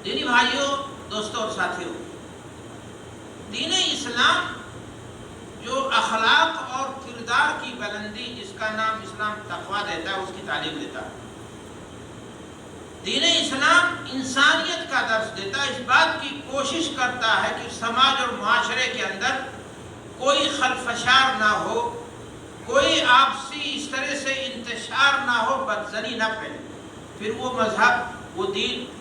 دینی بھائیوں، دوستوں اور ساتھیوں، دین اسلام جو اخلاق اور کردار کی بلندی، جس کا نام اسلام تقویٰ دیتا ہے، اس کی تعلیم دیتا ہے۔ دین اسلام انسانیت کا درس دیتا ہے، اس بات کی کوشش کرتا ہے کہ سماج اور معاشرے کے اندر کوئی خلفشار نہ ہو، کوئی آپسی اس طرح سے انتشار نہ ہو، بدزنی نہ پھیلے۔ پھر وہ مذہب، وہ دین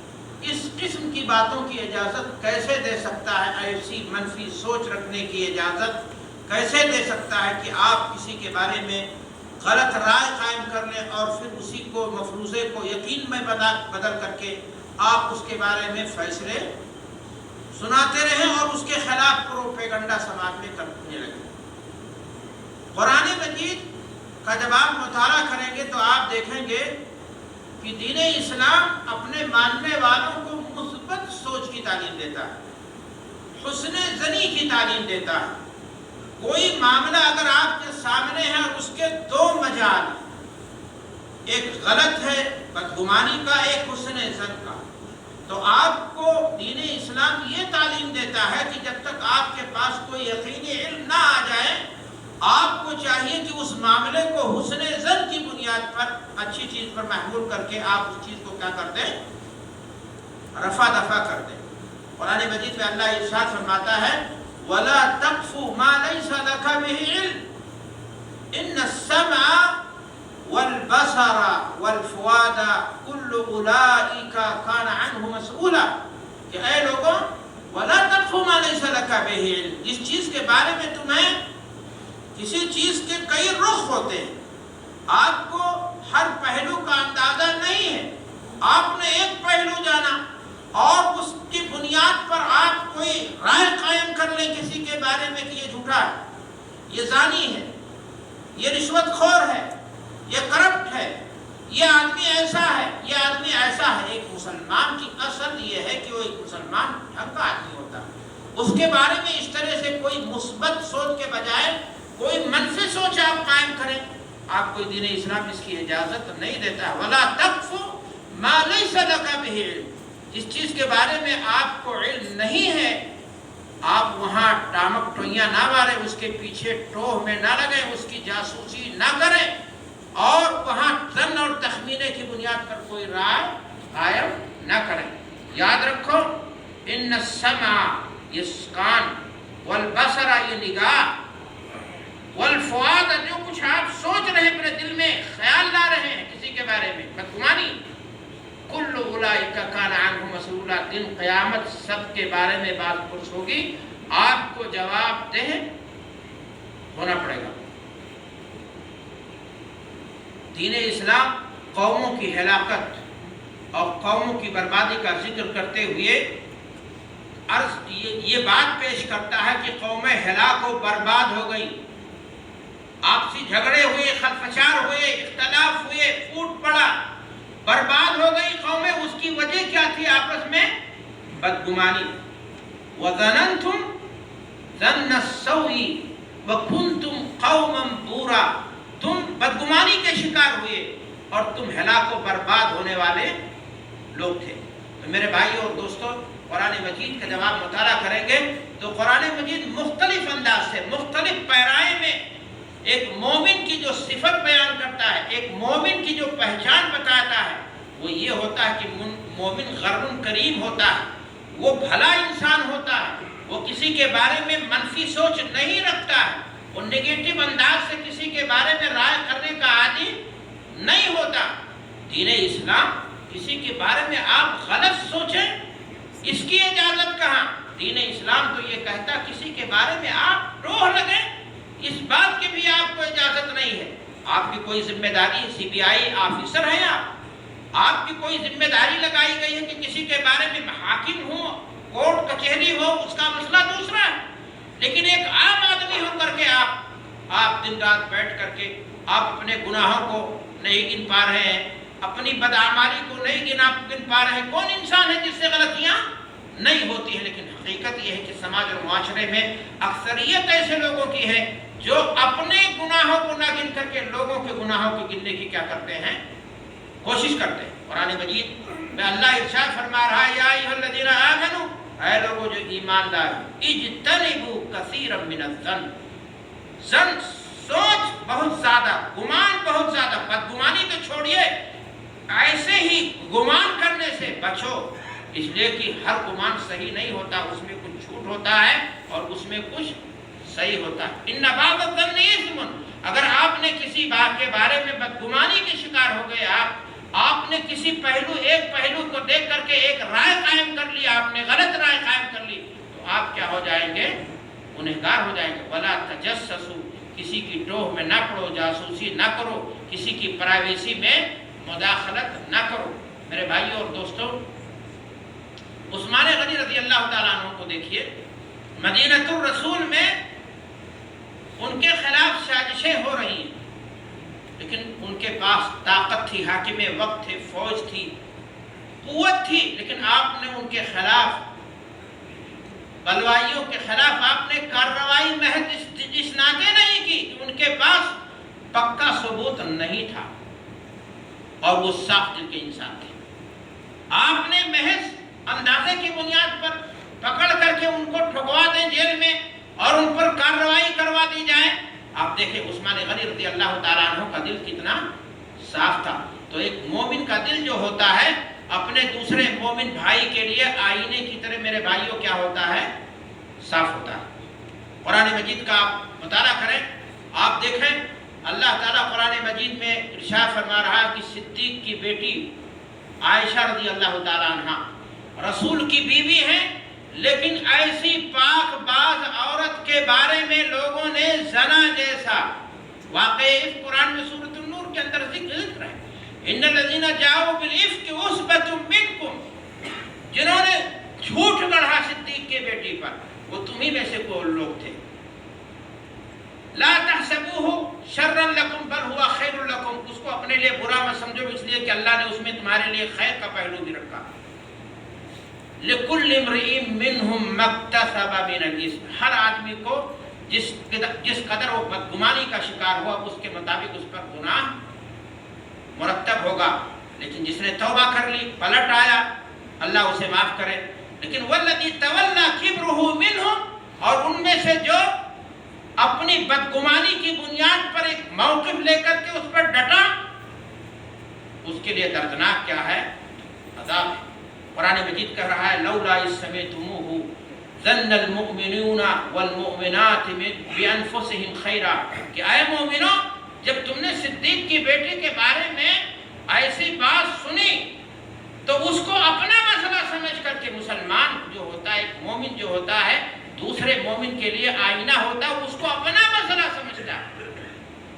اس قسم کی باتوں کی اجازت کیسے دے سکتا ہے؟ ایسی منفی سوچ رکھنے کی اجازت کیسے دے سکتا ہے کہ آپ کسی کے بارے میں غلط رائے قائم کر لیں اور پھر اسی کو مفروضے کو یقین میں بدل کر کے آپ اس کے بارے میں فیصلے سناتے رہیں اور اس کے خلاف پروپیگنڈا سماج میں کرنے لگے۔ قرآن مجید کا جب آپ مطالعہ کریں گے تو آپ دیکھیں گے کہ دین اسلام اپنے ماننے والوں کو مثبت سوچ کی تعلیم دیتا ہے، حسن ظنی کی تعلیم دیتا ہے۔ کوئی معاملہ اگر آپ کے سامنے ہے اور اس کے دو مجال، ایک غلط ہے بدگمانی کا، ایک حسن ظن کا، تو آپ کو دین اسلام یہ تعلیم دیتا ہے کہ جب تک آپ کے پاس کوئی یقینی علم نہ آ جائے، آپ کو چاہیے کہ اس معاملے کو حسن ظن کی بنیاد پر، اچھی چیز پر محمول کر کے آپ اس چیز کو کیا کر دیں؟ رفع دفع کر دیں۔ قرآن مجید میں اللہ ارشاد فرماتا ہے وَلَا تَقْفُ مَا لَيْسَ لَكَ بِهِ عِلْمٌ إِنَّ السَّمْعَ وَالْبَصَرَ وَالْفُؤَادَ كُلُّ أُولَئِكَ كَانَ عَنْهُ مسؤولا، کہ اے لوگوں وَلَا تَقْفُ مَا لَيْسَ لَكَ بِهِ عِلْمٌ، جس چیز کے بارے میں تمہیں کسی چیز کے کئی رخ ہوتے ہیں، آپ کو ہر پہلو کا اندازہ نہیں ہے، آپ نے ایک پہلو جانا اور اس کی بنیاد پر آپ کوئی رائے قائم کر لیں کسی کے بارے میں کہ یہ جھوٹا ہے، یہ زانی ہے، یہ رشوت خور ہے، یہ کرپٹ ہے، یہ آدمی ایسا ہے، یہ آدمی ایسا ہے۔ ایک مسلمان کی اصل یہ ہے کہ وہ ایک مسلمان ڈھنگ کا آدمی ہوتا ہے، اس کے بارے میں اس طرح سے کوئی مثبت سوچ کے بجائے کوئی منفی سوچ آپ قائم کریں، آپ کو دین اسلام اس کی اجازت نہیں دیتا ہے۔ وَلَا تَقْفُ مَا لَيْسَ لَكَ بِهِ عِلْمٌ، جس چیز کے بارے میں آپ کو علم نہیں ہے، آپ وہاں ٹامک ٹوئیاں نہ ماریں، اس کے پیچھے ٹوہ میں نہ لگیں، اس کی جاسوسی نہ کریں اور وہاں ظن اور تخمینے کی بنیاد پر کوئی رائے قائم نہ کریں۔ یاد رکھو ان السمع، یہ کان، والبصر، یہ نگاہ، والفؤاد، جو کچھ آپ سوچ رہے ہیں، اپنے دل میں خیال لا رہے ہیں کسی کے بارے میں بدگمانی، کل اولئک کان عنہ مسؤولا، دن قیامت سب کے بارے میں بات پرس ہوگی، آپ کو جواب دہ ہونا پڑے گا۔ دین اسلام قوموں کی ہلاکت اور قوموں کی بربادی کا ذکر کرتے ہوئے یہ بات پیش کرتا ہے کہ قومیں ہلاک و برباد ہو گئی، آپسی جھگڑے ہوئے، خلفشار ہوئے، اختلاف ہوئے، پھوٹ پڑا، برباد ہو گئی قومیں۔ اس کی وجہ کیا تھی؟ آپس میں بدگمانی۔ وَظَنَنْتُمْ ظَنَّ السَّوْءِ وَكُنْتُمْ قَوْمًا بُورًا، تم بدگمانی کے شکار ہوئے اور تم ہلاک و برباد ہونے والے لوگ تھے۔ تو میرے بھائیوں اور دوستوں، قرآن مجید کا جب آپ مطالعہ کریں گے تو قرآن مجید مختلف انداز سے، مختلف پیرائے میں ایک مومن کی جو صفت بیان کرتا ہے، ایک مومن کی جو پہچان بتاتا ہے، وہ یہ ہوتا ہے کہ مومن غر کریم ہوتا ہے، وہ بھلا انسان ہوتا ہے، وہ کسی کے بارے میں منفی سوچ نہیں رکھتا ہے، وہ نگیٹو انداز سے کسی کے بارے میں رائے کرنے کا عادی نہیں ہوتا۔ دین اسلام کسی کے بارے میں آپ غلط سوچیں، اس کی اجازت کہاں؟ دین اسلام تو یہ کہتا کسی کے بارے میں آپ ٹوہ لگیں، اس بات کی بھی آپ کو اجازت نہیں ہے۔ آپ کی کوئی ذمہ داری، CBI آفیسر ہیں آپ کی کوئی ذمہ داری لگائی گئی ہے کہ کسی کے بارے میں حاکم ہو، کورٹ کچہری ہو، اس کا مسئلہ دوسرا ہے، لیکن ایک عام آدمی ہو کر کے آپ دن رات بیٹھ کر کے آپ اپنے گناہوں کو نہیں گن پا رہے ہیں، اپنی بدعمالی کو نہیں گن پا رہے ہیں۔ کون انسان ہے جس سے غلطیاں نہیں ہوتی ہیں؟ لیکن حقیقت یہ ہے کہ سماج اور معاشرے میں اکثریت ایسے لوگوں کی ہے جو اپنے گناہوں کو نہ گن کر کے لوگوں کے گناہوں کو گننے کی کیا کرتے ہیں؟ کوشش کرتے ہیں۔ قرآن مجید میں اللہ ارشاد فرما رہا ہے یا ایھا الذین آمنوا، اے لوگوں جو ایمان لائے، اجتنبوا کثیرا من الظن، زن سوچ بہت زیادہ، گمان بہت زیادہ، بدگمانی تو چھوڑیے، ایسے ہی گمان کرنے سے بچو، اس لیے کہ ہر گمان صحیح نہیں ہوتا، اس میں کچھ جھوٹ ہوتا ہے اور اس میں کچھ صحیح ہوتا ہے۔ ان بعض الظن اثم، اگر آپ نے کسی بات کے بارے میں بدگمانی کے شکار ہو گئے، آپ نے کسی ایک پہلو کو دیکھ کر کے ایک رائے قائم کر لی، آپ نے غلط رائے قائم کر لی، تو آپ کیا ہو جائیں گے؟ گنہگار ہو جائیں گے۔ ولا تجسسوا، کسی کی ٹوہ میں نہ پڑو، جاسوسی نہ کرو، کسی کی پرائیویسی میں مداخلت نہ کرو۔ میرے بھائیوں اور دوستوں، عثمان غنی رضی اللہ تعالیٰ عنہ کو دیکھیے، مدینۃ الرسول میں ان کے خلاف سازشیں ہو رہی ہیں، لیکن ان کے پاس طاقت تھی، حاکم وقت تھے، فوج تھی، قوت تھی، لیکن آپ نے ان کے خلاف، بلوائیوں کے خلاف آپ نے کارروائی محض اس ناطے نہیں کی کہ ان کے پاس پکا ثبوت نہیں تھا اور وہ صاف دل کے انسان تھے۔ آپ نے محض اندازے کی بنیاد پر پکڑ کر کے ان کو ٹھکوا دیں جیل میں اور ان پر کارروائی کروا دی جائے۔ آپ دیکھیں عثمان غنی رضی اللہ تعالیٰ عنہ کا دل کتنا صاف تھا۔ تو ایک مومن کا دل جو ہوتا ہے اپنے دوسرے مومن بھائی کے لیے آئینے کی طرح، میرے بھائیوں، کیا ہوتا ہے؟ صاف ہوتا ہے۔ قرآن مجید کا آپ مطالعہ کریں، آپ دیکھیں اللہ تعالیٰ قرآن مجید میں ارشاد فرما رہا ہے کہ صدیق کی بیٹی عائشہ رضی اللہ تعالیٰ عنہ رسول کی بیوی ہیں، لیکن ایسی پاک باز عورت کے بارے میں لوگوں نے زنا جیسا واقعہ اس قرآن میں سورۃ النور کے اندر ذکر ہے۔ ان الذین جاؤوا بالافک عصبۃ منکم، جنہوں نے جھوٹ گڑھا صدیق کے بیٹی پر، وہ تمہیں میں سے کوئی لوگ تھے۔ لا تحسبوه شرا لکم بل هو خیر لکم، اس کو اپنے لیے برا مت سمجھو، اس لیے کہ اللہ نے اس میں تمہارے لیے خیر کا پہلو بھی رکھا۔ لِكُلِّ امْرِئٍ مِّنْهُمْ مَا اكْتَسَبَ مِنَ الْإِثْمِ، ہر آدمی کو جس قدر وہ بدگمانی کا شکار ہوا اس کے مطابق اس پر گناہ مرتب ہوگا، لیکن جس نے توبہ کر لی، پلٹ آیا، اللہ اسے معاف کرے۔ لیکن وَالَّذِي تَوَلَّى كِبْرُهُ مِنْهُمْ، اور ان میں سے جو اپنی بدگمانی کی بنیاد پر ایک موقف لے کر کے اس پر ڈٹا، اس کے لیے دردناک کیا ہے؟ عذاب ہے۔ قرآن مجید کہہ رہا ہے لولا اذ سمعتموه ظن المؤمنون والمؤمنات بانفسهم خیرا، کہ اے مومنوں، جب تم نے صدیق کی بیٹی کے بارے میں ایسی بات سنی تو اس کو اپنا مسئلہ سمجھ کر کے، مسلمان جو ہوتا ہے، ایک مومن جو ہوتا ہے دوسرے مومن کے لیے آئینہ ہوتا ہے، اس کو اپنا مسئلہ سمجھتا ہے۔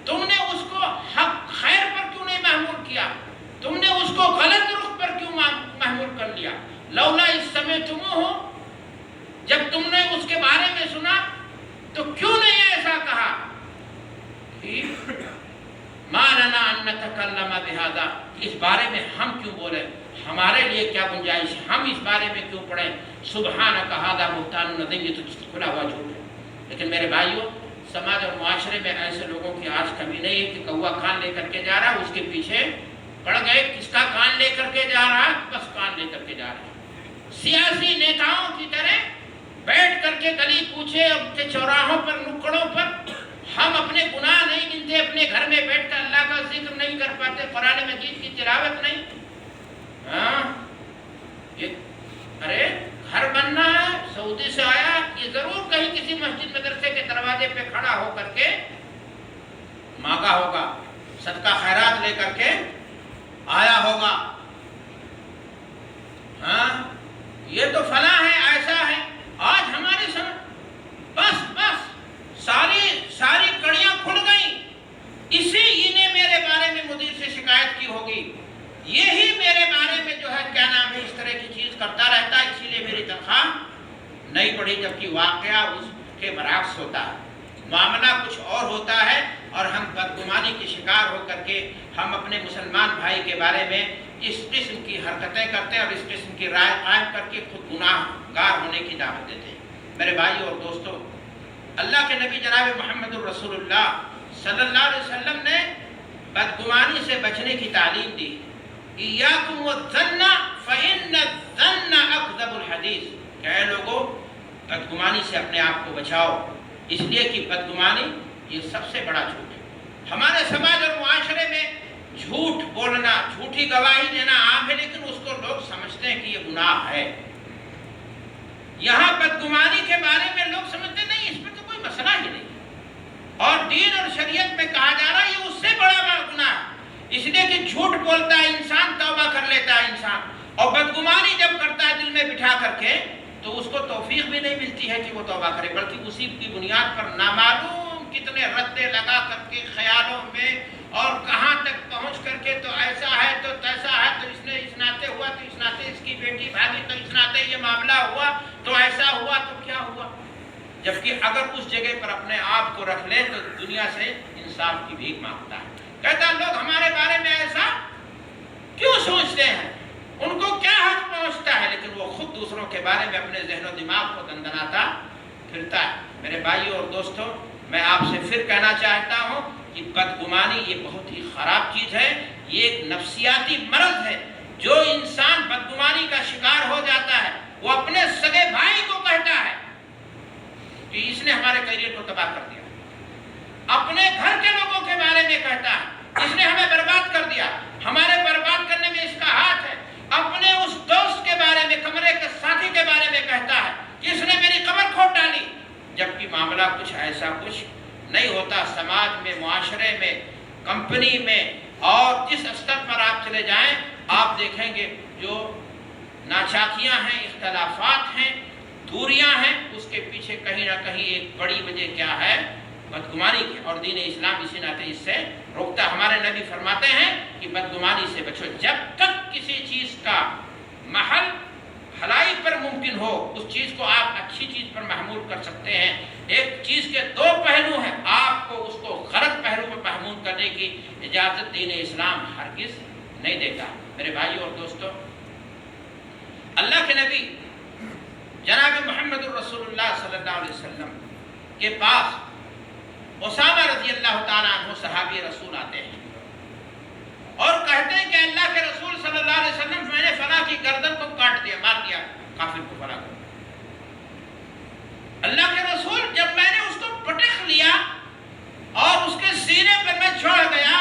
تم نے اس کو حق خیر پر کیوں نہیں محمول کیا؟ تم نے اس کو غلط رخ پر کیوں محمول کر لیا؟ لولا اذ سمعتموہ، جب تم نے اس کے بارے میں سنا تو کیوں نہیں ایسا کہا کہ ما لنا ان نتکلم بہذا، اس بارے میں ہم کیوں بولے، ہمارے لیے کیا گنجائش ہے، ہم اس بارے میں کیوں پڑھیں؟ سبحانک ھذا بہتان عظیم، یہ تو کھلا ہوا جھوٹ ہے۔ لیکن میرے بھائیوں، سماج اور معاشرے میں ایسے لوگوں کی آج کمی نہیں ہے کہ کوا کان لے کر کے جا رہا ہے، اس کے پیچھے پڑ گئے، کس کا کان لے کر کے جا رہا ہے؟ بس کان لے کر کے جا رہے ہیں۔ سیاسی نیتاؤں کی طرح بیٹھ کر کے گلی کوچے اور کے چوراہوں پر، نکڑوں پر ہم اپنے گناہ نہیں گنتے، اپنے گھر میں بیٹھ کر اللہ کا ذکر نہیں کر پاتے، قرآن مجید کی تلاوت نہیں۔ ارے گھر بننا ہے، سعودی سے آیا، یہ ضرور کہیں کسی مسجد مدرسے کے دروازے پہ کھڑا ہو کر کے مانگا ہوگا، صدقہ خیرات لے کر کے آیا ہوگا۔ یہ تو فلاں ہے، ایسا ہے۔ آج ہماری بس ساری کڑیاں کھل گئیں، انہیں میرے بارے میں مدیر سے شکایت کی ہوگی، یہی میرے بارے میں جو ہے کیا نام ہے اس طرح کی چیز کرتا رہتا ہے، اسی لیے میری تنخواہ نہیں بڑھی، جبکہ واقعہ اس کے برعکس ہوتا ہے، معاملہ کچھ اور ہوتا ہے، اور ہم بدگمانی کے شکار ہو کر کے ہم اپنے مسلمان بھائی کے بارے میں اس قسم کی حرکتیں کرتے ہیں اور اس قسم کی رائے قائم کر کے خود گناہ گار ہونے کی دعوت دیتے ہیں۔ میرے بھائیو اور دوستو، اللہ کے نبی جناب محمد الرسول اللہ صلی اللہ علیہ وسلم نے بدگمانی سے بچنے کی تعلیم دی۔ ایاکم والظن فإن الظن اکذب الحدیث، کہ اے لوگوں بدگمانی سے اپنے آپ کو بچاؤ، اس لیے کہ بدگمانی یہ سب سے بڑا جھوٹ ہے۔ ہمارے سماج اور معاشرے میں جھوٹ بولنا، جھوٹی گواہی دینا عام ہے، لیکن اس کو لوگ سمجھتے ہیں کہ یہ گناہ ہے۔ یہاں بدگمانی کے بارے میں لوگ سمجھتے نہیں، اس میں تو کوئی مسئلہ ہی نہیں، اور دین اور شریعت میں کہا جا رہا ہے یہ اس سے بڑا گناہ ہے، اس لیے کہ جھوٹ بولتا ہے انسان، توبہ کر لیتا ہے انسان، اور بدگمانی جب کرتا ہے دل میں بٹھا کر کے تو اس کو توفیق بھی نہیں ملتی ہے کہ وہ توبہ کرے، بلکہ اسی کی بنیاد پر نامعلوم کتنے ردے لگا کر کے خیالوں میں اور کہاں تک پہنچ کر کے تو ایسا ہے تو تیسا ہے، تو اس نے اس ناطے ہوا تو اس ناطے اس کی بیٹی بھاگی تو اس ناطے یہ معاملہ ہوا تو ایسا ہوا تو کیا ہوا، جبکہ اگر اس جگہ پر اپنے آپ کو رکھ لے تو دنیا سے انصاف کی بھیک مانگتا ہے، کہتا لوگ ہمارے بارے میں ایسا کیوں سوچتے ہیں، ان کو کیا حق پہنچتا ہے، لیکن وہ خود دوسروں کے بارے میں اپنے ذہن و دماغ کو دندناتا پھرتا ہے۔ میرے بھائیو اور دوستوں، میں آپ سے پھر کہنا چاہتا ہوں کہ بدگمانی یہ بہت ہی خراب چیز ہے، یہ ایک نفسیاتی مرض ہے۔ جو انسان بدگمانی کا شکار ہو جاتا ہے وہ اپنے سگے بھائی کو کہتا ہے کہ اس نے ہمارے کیریئر کو تباہ کر دیا، اپنے گھر کے لوگوں کے بارے میں کہتا ہے اس نے ہمیں برباد کر دیا، ہمارے برباد کرنے میں اس کا ہاتھ ہے، اپنے اس دوست کے بارے میں، کمرے کے ساتھی کے بارے میں کہتا ہے کہ اس نے میری قبر کھود ڈالی، جبکہ معاملہ کچھ ایسا کچھ نہیں ہوتا۔ سماج میں، معاشرے میں، کمپنی میں اور جس استر پر آپ چلے جائیں آپ دیکھیں گے جو ناچاکیاں ہیں، اختلافات ہیں، دوریاں ہیں، اس کے پیچھے کہیں نہ کہیں ایک بڑی وجہ کیا ہے؟ بدگمانی کی، اور دین اسلام اسی ناطے اس سے روکتا۔ ہمارے نبی فرماتے ہیں کہ بدگمانی سے بچو، جب تک کسی چیز کا محل بھلائی پر ممکن ہو اس چیز کو آپ اچھی چیز پر محمول کر سکتے ہیں۔ ایک چیز کے دو پہلو ہیں، آپ کو اس کو غلط پہلو پر محمول کرنے کی اجازت دین اسلام ہرگز نہیں دیتا۔ میرے بھائیو اور دوستو، اللہ کے نبی جناب محمد الرسول اللہ صلی اللہ علیہ وسلم کے پاس اسامہ رضی اللہ تعالیٰ عنہ صحابی رسول آتے ہیں اور کہتے ہیں کہ اللہ کے رسول صلی اللہ علیہ وسلم میں نے فلاں کی گردن کو کاٹ دیا، مار دیا کافر کو فلاں کو۔ اللہ کے رسول جب میں نے اس کو پٹخ لیا اور اس کے سینے پر میں چڑھ گیا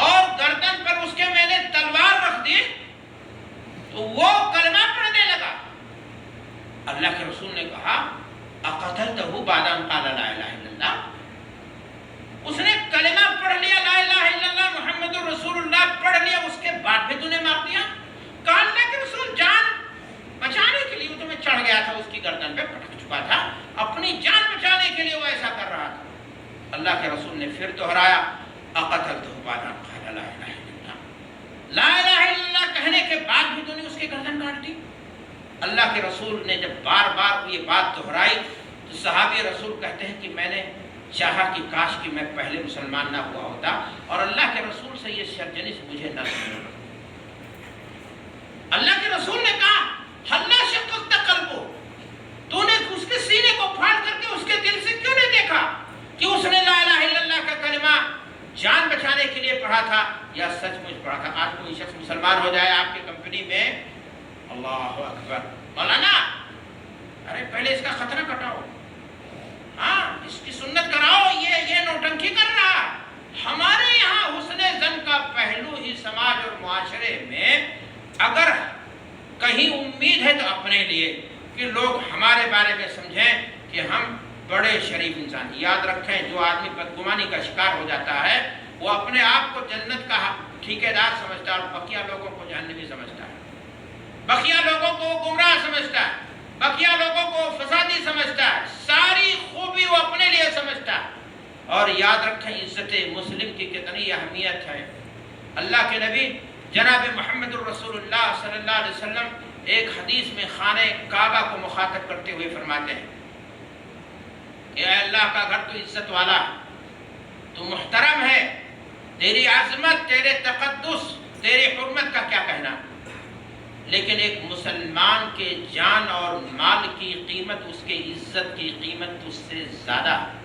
اور گردن پر اس کے میں نے تلوار رکھ دی تو وہ کلمہ پڑھنے لگا۔ اللہ کے رسول نے کہا اقتلتہ بعد ان قال لا الہ الا اللہ، اس نے کلمہ پڑھ لیا لا الہ الا اللہ محمد رسول اللہ پڑھ لیا، اس کے بعد بھی تو نے مار دیا؟ کہا اللہ کے رسول جان بچانے کے لیے تو میں چڑھ گیا تھا، اس کی گردن پہ پٹک چکا تھا، اپنی جان بچانے کے لیے وہ ایسا کر رہا تھا۔ اللہ کے رسول نے پھر دہرایا اقتلتہ بعد ان قال لا الہ الا اللہ، لا الہ الا اللہ کہنے کے بعد بھی تو نے اس کی گردن کاٹ دی۔ اللہ کے رسول نے جب بار بار یہ بات دہرائی تو صحابی رسول کہتے ہیں کہ میں نے چاہا کہ کاش کہ میں پہلے مسلمان نہ ہوا ہوتا اور اللہ کے رسول سے یہ سرزنش مجھے نہ سنی۔ اللہ کے رسول نے کہا حلا شققت قلبہ، تو نے اس کے سینے کو پھاڑ کر کے اس کے دل سے کیوں نہیں دیکھا کہ اس نے لا الہ الا اللہ کا کلمہ جان بچانے کے لیے پڑھا تھا یا سچ مچ پڑھا تھا؟ آج کوئی شخص مسلمان ہو جائے آپ کی کمپنی میں، اللہ اکبر، مولانا ارے پہلے اس کا خطرہ کٹاؤ، ہاں اس کی سنت کراؤ، یہ نوٹنکی کر رہا۔ ہمارے یہاں حسن زن کا پہلو ہی سماج اور معاشرے میں اگر کہیں امید ہے تو اپنے لیے کہ لوگ ہمارے بارے میں سمجھیں کہ ہم بڑے شریف انسان۔ یاد رکھیں جو آدمی بدگمانی کا شکار ہو جاتا ہے وہ اپنے آپ کو جنت کا ٹھیکیدار سمجھتا ہے اور بقیہ لوگوں کو جہنمی سمجھتا ہے، بقیہ لوگوں کو گمراہ سمجھتا ہے، بقیہ لوگوں کو فسادی سمجھتا ہے، ساری خوبی وہ اپنے لیے سمجھتا ہے۔ اور یاد رکھیں عزت مسلم کی کتنی اہمیت ہے۔ اللہ کے نبی جناب محمد الرسول اللہ صلی اللہ علیہ وسلم ایک حدیث میں خانہ کعبہ کو مخاطب کرتے ہوئے فرماتے ہیں کہ اے اللہ کا گھر تو عزت والا، تو محترم ہے، تیری عظمت، تیرے تقدس، تیری حرمت کا کیا کہنا، لیکن ایک مسلمان کے جان اور مال کی قیمت، اس کے عزت کی قیمت اس سے زیادہ ہے۔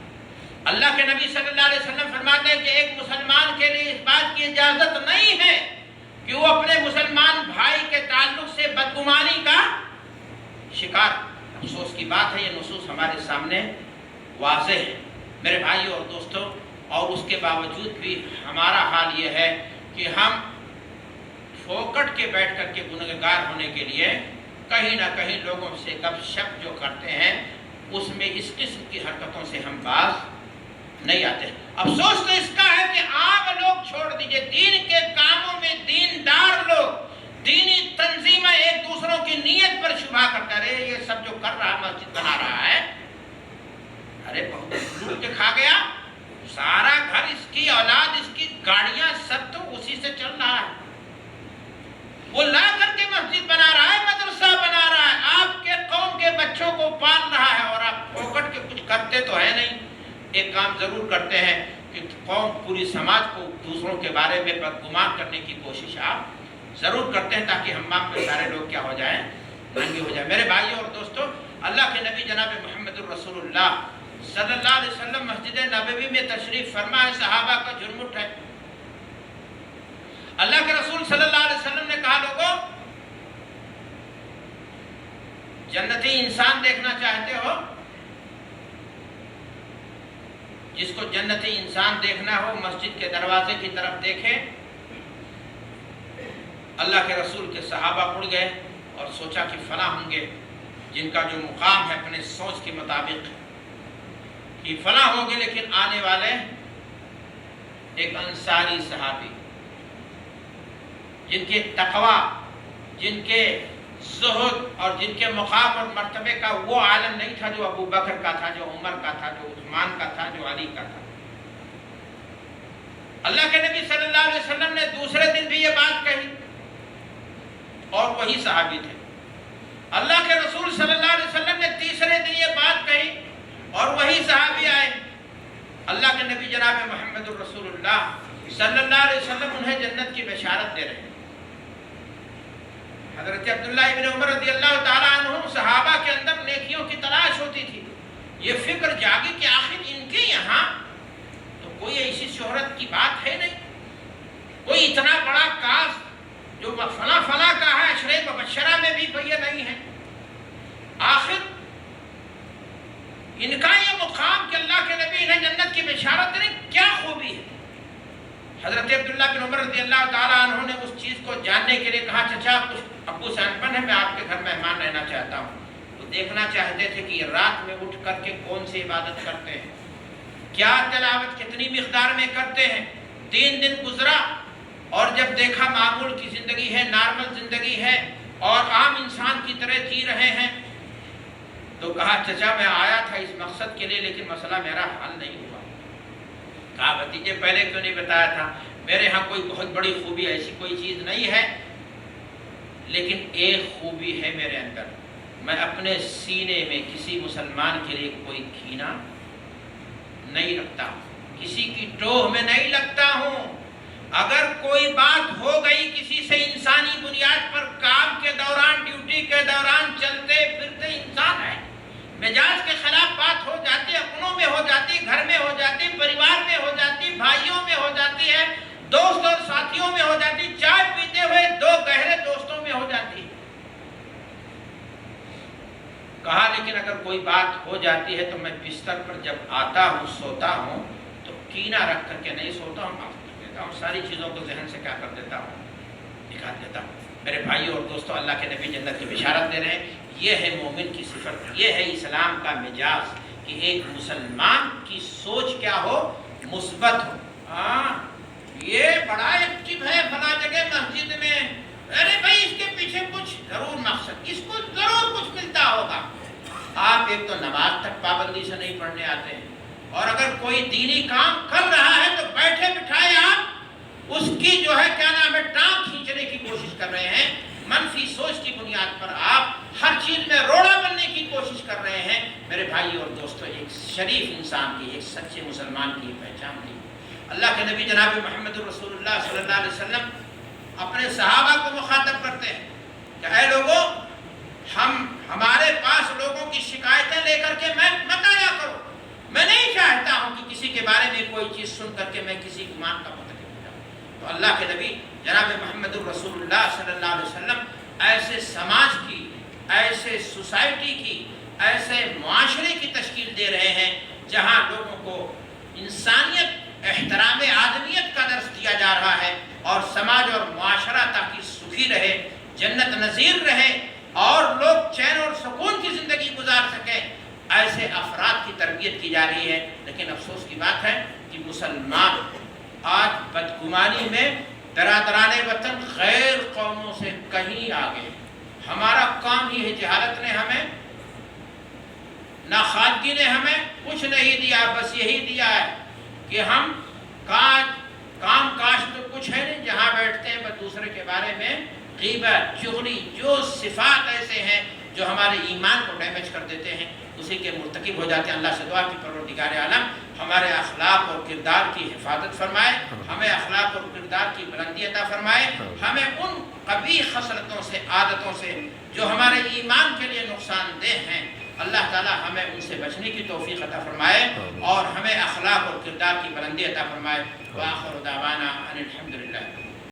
اللہ کے نبی صلی اللہ علیہ وسلم فرماتے ہیں کہ ایک مسلمان کے لیے اس بات کی اجازت نہیں ہے کہ وہ اپنے مسلمان بھائی کے تعلق سے بدگمانی کا شکار۔ افسوس کی بات ہے، یہ نصوص ہمارے سامنے واضح ہے میرے بھائی اور دوستوں، اور اس کے باوجود بھی ہمارا حال یہ ہے کہ ہم پھوکٹ کے بیٹھ کر کے گنہگار ہونے کے لیے کہیں نہ کہیں لوگوں سے گپ شپ جو کرتے ہیں اس میں اس قسم کی حرکتوں سے ہم باز نہیں آتے۔ افسوس تو اس کا ہے کہ عام لوگ چھوڑ دیجئے، دین کے کاموں میں دیندار لوگ، دینی تنظیمیں ایک دوسروں کی نیت پر شبہ کرتا رہے، یہ سب جو کر رہا مسجد بنا رہا ہے، ارے بہت لوٹ کے کھا گیا، سارا گھر اس کی، اولاد اس کی، گاڑیاں سب تو اسی سے چل رہا ہے۔ وہ لا کر کے مسجد بنا رہا ہے، مدرسہ بنا رہا ہے، آپ کے قوم کے بچوں کو پال رہا ہے، اور آپ پھوکٹ کے کچھ کرتے تو ہے نہیں۔ ایک کام ضرور کرتے ہیں کہ قوم، پوری سماج کو دوسروں کے بارے میں بدگمان کرنے کی کوشش آپ ضرور کرتے ہیں، تاکہ ہمام میں سارے لوگ کیا ہو جائیں، ننگے ہو جائیں۔ میرے بھائیوں اور دوستوں، اللہ کے نبی جناب محمد الرسول اللہ صلی اللہ علیہ وسلم مسجد نبوی میں تشریف فرما ہے، صحابہ کا جھرمٹ ہے۔ اللہ کے رسول صلی اللہ علیہ وسلم نے کہا، لوگوں جنتی انسان دیکھنا چاہتے ہو؟ جس کو جنتی انسان دیکھنا ہو مسجد کے دروازے کی طرف دیکھے۔ اللہ کے رسول کے صحابہ اڑ گئے اور سوچا کہ فلاں ہوں گے جن کا جو مقام ہے اپنے سوچ کے مطابق کہ فلاں ہوں گے، لیکن آنے والے ایک انصاری صحابی جن کے تقوی، جن کے زہد اور جن کے مقام اور مرتبے کا وہ عالم نہیں تھا جو ابو بکر کا تھا، جو عمر کا تھا، جو عثمان کا تھا، جو علی کا تھا۔ اللہ کے نبی صلی اللہ علیہ وسلم نے دوسرے دن بھی یہ بات کہی اور وہی صحابی تھے۔ اللہ کے رسول صلی اللہ علیہ وسلم نے تیسرے دن یہ بات کہی اور وہی صحابی آئے۔ اللہ کے نبی جناب محمد الرسول اللہ صلی اللہ علیہ وسلم انہیں جنت کی بشارت دے رہے ہیں۔ حضرت عبداللہ ابن عمر رضی اللہ تعالیٰ عنہ، صحابہ کے اندر نیکیوں کی تلاش ہوتی تھی، یہ فکر جاگی کہ آخر ان کے یہاں تو کوئی ایسی شہرت کی بات ہے نہیں، کوئی اتنا بڑا کاز جو فلاں فلاں کا ہے، عشرہ مبشرہ میں بھی یہ نہیں ہے۔ آخر ان کا یہ مقام کہ اللہ کے نبی انہیں جنت کی بشارت دے رہے، کیا خوبی ہے؟ حضرت عبداللہ بن عمر رضی اللہ تعالیٰ عنہ نے اس چیز کو جاننے کے لیے کہا، چچا ابو سے انپن ہے، میں آپ کے گھر مہمان رہنا چاہتا ہوں۔ وہ دیکھنا چاہتے تھے کہ یہ رات میں اٹھ کر کے کون سی عبادت کرتے ہیں، کیا تلاوت کتنی مقدار میں کرتے ہیں۔ 3 دن گزرا اور جب دیکھا معمول کی زندگی ہے، نارمل زندگی ہے اور عام انسان کی طرح جی رہے ہیں، تو کہا چچا میں آیا تھا اس مقصد کے لیے، لیکن مسئلہ میرا حل نہیں ہوا۔ کہا بھتیجے پہلے کیوں نہیں بتایا تھا؟ میرے ہاں کوئی بہت بڑی خوبی ایسی کوئی چیز نہیں ہے، لیکن ایک خوبی ہے میرے اندر، میں اپنے سینے میں کسی مسلمان کے لیے کوئی کینہ نہیں رکھتا ہوں، کسی کی ٹوہ میں نہیں لگتا ہوں۔ اگر کوئی بات ہو گئی کسی سے انسانی بنیاد پر، کام کے دوران، ڈیوٹی کے دوران، چلتے پھرتے انسان ہے، مزاج کے خلاف بات ہو جاتی، اپنوں میں ہو جاتی، گھر میں ہو جاتی، پریوار میں ہو جاتی، بھائیوں میں ہو جاتی ہے، دوست اور ساتھیوں میں ہو جاتی، چائے پیتے ہوئے 2 گہرے دوستوں میں ہو جاتی ہے۔ کہا لیکن اگر کوئی بات ہو جاتی ہے تو میں بستر پر جب آتا ہوں، سوتا ہوں، تو کینہ رکھ کر کے نہیں سوتا ہوں، معاف کر دیتا ہوں، ساری چیزوں کو ذہن سے کیا کر دیتا ہوں، نکال دیتا ہوں۔ میرے بھائیوں اور دوستوں، اللہ کے نبی جنت کی بشارت دے رہے ہیں۔ یہ ہے مومن کی صفت، یہ ہے اسلام کا مزاج کہ ایک مسلمان کی سوچ کیا ہو، مثبت ہو۔ ہاں یہ بڑا ایکٹیو ہے فلاں جگہ مسجد میں، ارے بھائی اس کے پیچھے کچھ ضرور مقصد، اس کو ضرور کچھ ملتا ہوگا۔ آپ ایک تو نماز تک پابندی سے نہیں پڑھنے آتے ہیں، اور اگر کوئی دینی کام کر رہا ہے تو بیٹھے بٹھائے آپ اس کی جو ہے کیا نام ہے ٹانگ کھینچنے کی کوشش کر رہے ہیں، منفی سوچ کی بنیاد پر آپ ہر چیز میں روڑا بننے کی کوشش کر رہے ہیں۔ میرے بھائی اور دوستوں، ایک شریف انسان کی، ایک سچے مسلمان کی پہچان نہیں۔ اللہ کے نبی جناب محمد الرسول اللہ صلی اللہ علیہ وسلم اپنے صحابہ کو مخاطب کرتے ہیں کہ اے لوگوں، ہمارے پاس لوگوں کی شکایتیں لے کر کے مت آیا کرو، میں نہیں چاہتا ہوں کہ کسی کے بارے میں کوئی چیز سن کر کے میں کسی گمان کا مرتکب ہو جاؤں۔ تو اللہ کے نبی جناب محمد الرسول اللہ صلی اللہ علیہ وسلم ایسے سماج کی، ایسے سوسائٹی کی، ایسے معاشرے کی تشکیل دے رہے ہیں جہاں لوگوں کو انسانیت، احترام آدمیت کا درس دیا جا رہا ہے، اور سماج اور معاشرہ تاکہ سکھی رہے، جنت نظیر رہے اور لوگ چین اور سکون کی زندگی گزار سکیں، ایسے افراد کی تربیت کی جا رہی ہے۔ لیکن افسوس کی بات ہے کہ مسلمان آج بدگمانی میں برادران وطن غیر قوموں سے کہیں آگے۔ ہمارا کام ہی ہے، جہالت نے ہمیں، ناخواندگی نے ہمیں کچھ نہیں دیا، بس یہی دیا ہے کہ ہم کام کاج تو کچھ ہے نہیں، جہاں بیٹھتے ہیں بس دوسرے کے بارے میں غیبت، چغلی، جو صفات ایسے ہیں جو ہمارے ایمان کو ڈیمیج کر دیتے ہیں، اسی کے مرتکب ہو جاتے ہیں۔ اللہ سے دعا کہ پروردگار عالم ہمارے اخلاق اور کردار کی حفاظت فرمائے، ہمیں اخلاق اور کردار کی بلندی عطا فرمائے، ہمیں ان قبیح خصلتوں سے، عادتوں سے جو ہمارے ایمان کے لیے نقصان دہ ہیں، اللہ تعالی ہمیں ان سے بچنے کی توفیق عطا فرمائے اور ہمیں اخلاق اور کردار کی بلندی عطا فرمائے۔ وآخر دعوانا ان الحمدللہ۔